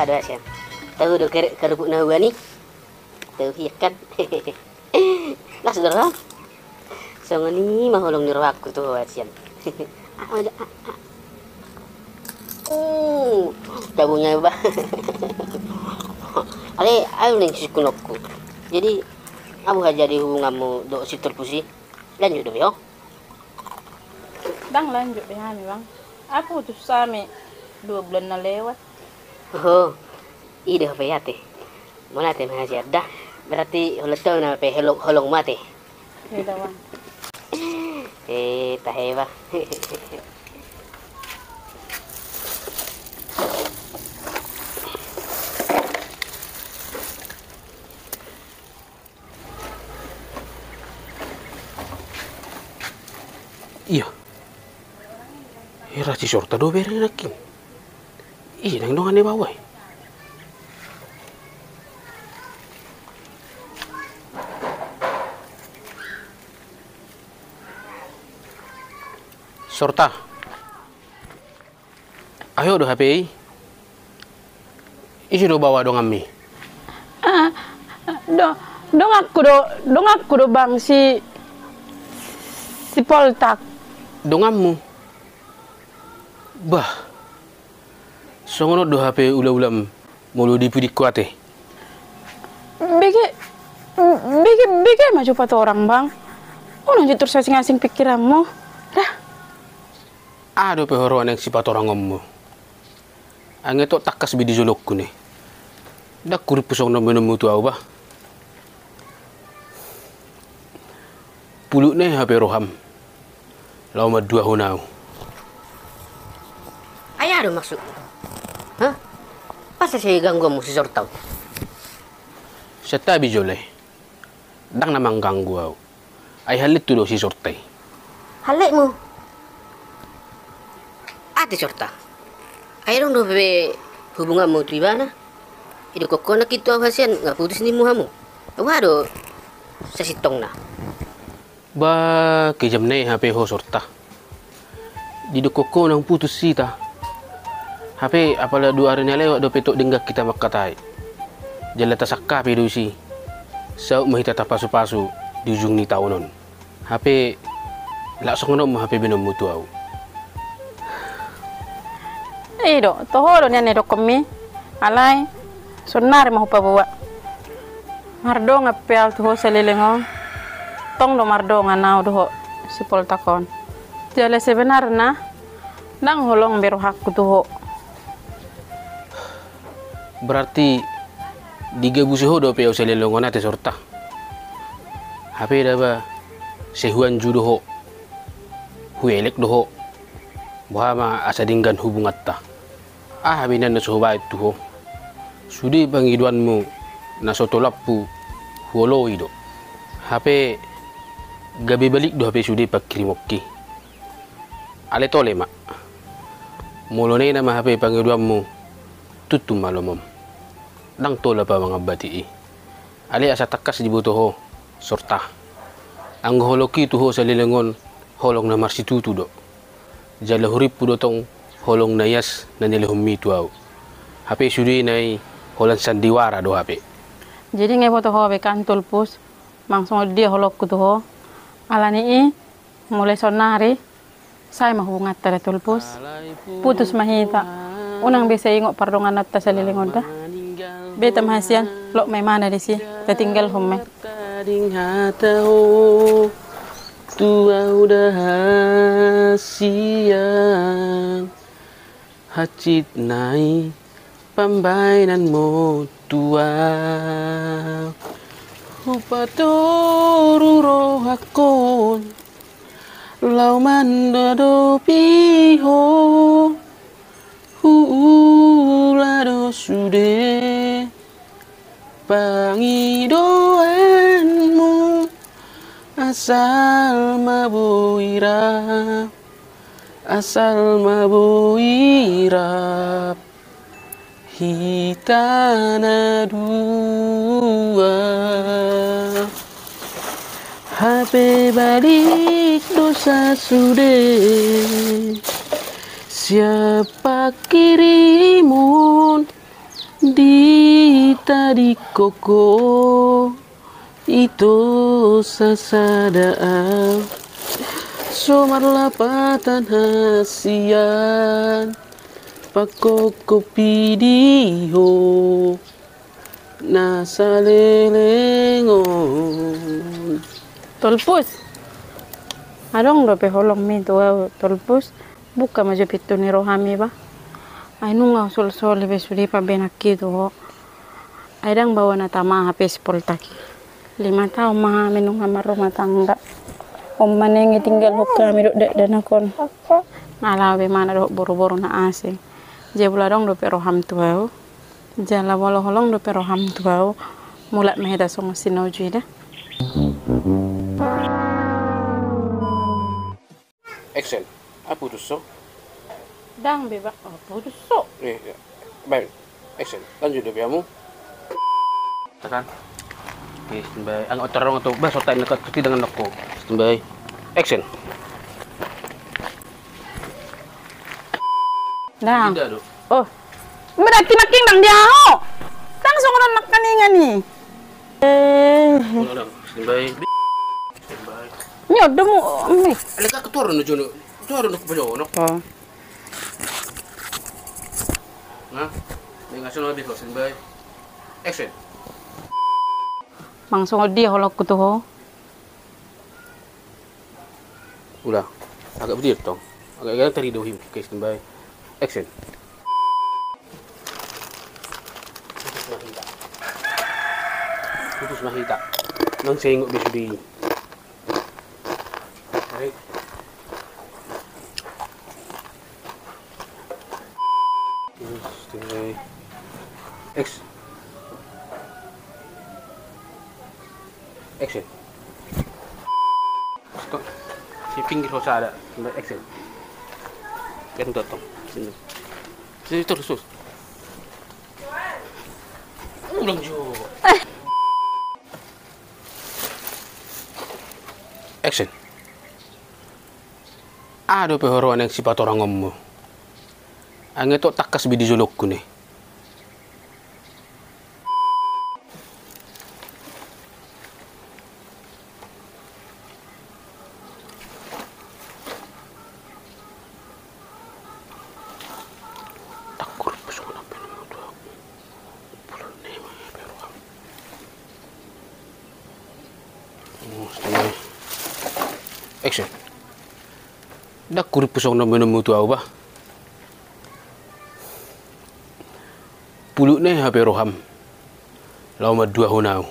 ada sian. Tahu do kerupuk na gua nih. Tahu ikan. Lah saudara. Songo ni maholong nyuruh aku tuh sian. Dabunya ba. Ayo ning sikunokku. Jadi abu jadi hubunganmu do si terpusi. Lanjut dong yo. Bang lanjut deh Bang. Aku tuh sami 2 bulan na lewat. Oh, ide apa ya teh? Mana teh masih ada? Berarti tahu na pe holong mate. Iya Bang. Tahe ba. Iya. Hera si sorta do bere nakin. Nang dongan ni bawai. Sorta. Ayo do HP. Isi do bawa dong ami. Dong aku do Bang si Poltak. Dongammu. Bah. Songono do HP ulam mulu dipudik kuate. Bege maju pato orang Bang. Nanti terus asing-asing pikiranmu. Dah. Ada pehoroan yang sifat orang ngomong. Angin tok takas bidi zolokku nih. Dak kurip pusong nemu tu bah. Puluk nih HP roham. Lama 2 honau. Ayah ada maksud. Hah? Pasal saya ganggu kamu si sortau. Seta bijole. Dang namang ganggu au. Ay halit tu do si sortai. Halikmu. Ate sorta. Ayo dong do bebe hubunganmu tu ibana. Itu kok nak itu hasian nggak putus ni muhamu. Waduh. Sesitong na. Ba kejam nih HP ho sorta. Di dokoko nang putus sita. HP apala 2 hari ni lewat do petok denggak kita makatai. Jala tasakka pe do si. Sau mahita tapasu-pasu di ujung ni tahunon. HP langsung no HP binom mutu au. Do toho do nene do kami. Alai sonar mau bawa. Mardo ngapel tuh selilingo. Tong do mardo nganau do si Poltakon. Jale sebenarnya nang holong beru hakku tuh. Berarti digabusi ho do pe selelongon ate sorta. HP dah ba sehuan judo ho. Huelek do ho. Bahama asa dinggan hubungat ta. Binan na sobat tu ho. Sudi bangiduanmu na sotolappu huolo ido. HP gabi balik do HP sudi pakrimokki. Ale tole mak. Mulone nama HP pangiduanmu tutum malomom. Dang tola pa mga batii. Ali asa takas dibuto ho sorta. Ang holoki tu ho sa lilangon holong na marsitutu do. Jala hurip po tong holong na yas na nilahumi tu au. HP sudi nai holan sandiwara do HP. Jadi ngai foto ho be kantul pus. Mangsung dia holok ku tu ho. Alani mulai sonari saya mahungat tere tulpus. Putus mahita. Unang bisa ingok pardongan atas sa lilingon dah. Beta mahasian lo may mana di si tertinggal home. Tua udah siang hacit nai pambainan mo tua upatoru rohakon lau mandado piho hulado sude pangidoanmu asal mabuirap hitana dua HP balik dosa sude siapa kirimun Di tadi koko itu sasadaan somar lapatan hasian pakoko pidiho nasa lelengon. Tolpus. Adong do pe holong mi tuwa tolpus. Buka maju pitu ni rohami ba. Ay nunga sol be sudi pa benaki to. Ay dang bawa na tama HP sepoltaki. 5 tahun mah minung kamar rumah tangga. Om manengi tinggal hok kami dok dan akon. Ngalawe mana dok boro-boro na asing. Jebula dong do pe roham tuwa. Jala wala holong do pe roham tuwa. Mulai mehda song sinau juida. Action. Apa tu so? Dang bebak apa tu sok. Baik. Action. Lanjut deh kamu. Tekan. Oke, standby. Ang otorong itu bah sotain dekat keti dengan aku. Standby. Action. Dang. Tidak, Dok. Oh. Berarti makin bang dia ho. Langsung orang makan ni. Ulang. Standby. Standby. Ni ada mu. Alika keturun jono. Turun aku banyak. Oh. Nah. Dengan sono lebih kok standby. Action. Langsung dia holok ku tu ho. Ulah. Agak berdiri tong. Agak tadi dohim. Oke, standby. Action. Putus mahita. Nang sengok besudi. Baik. Standby. Action. Stop. Si pinggir hosa ada. Action. Kan datang. Sini. Sini terus. Ulang jo. Action. Ada pehoruan yang sifat orang ngomong. Angin tu takas bidi jolok ku ni. Takur pesona penuh dua. Pulau nema peruam. Setengah. Action. Takur pesona penuh dua apa? Puluk ni hape roham. Lau ma dua honau.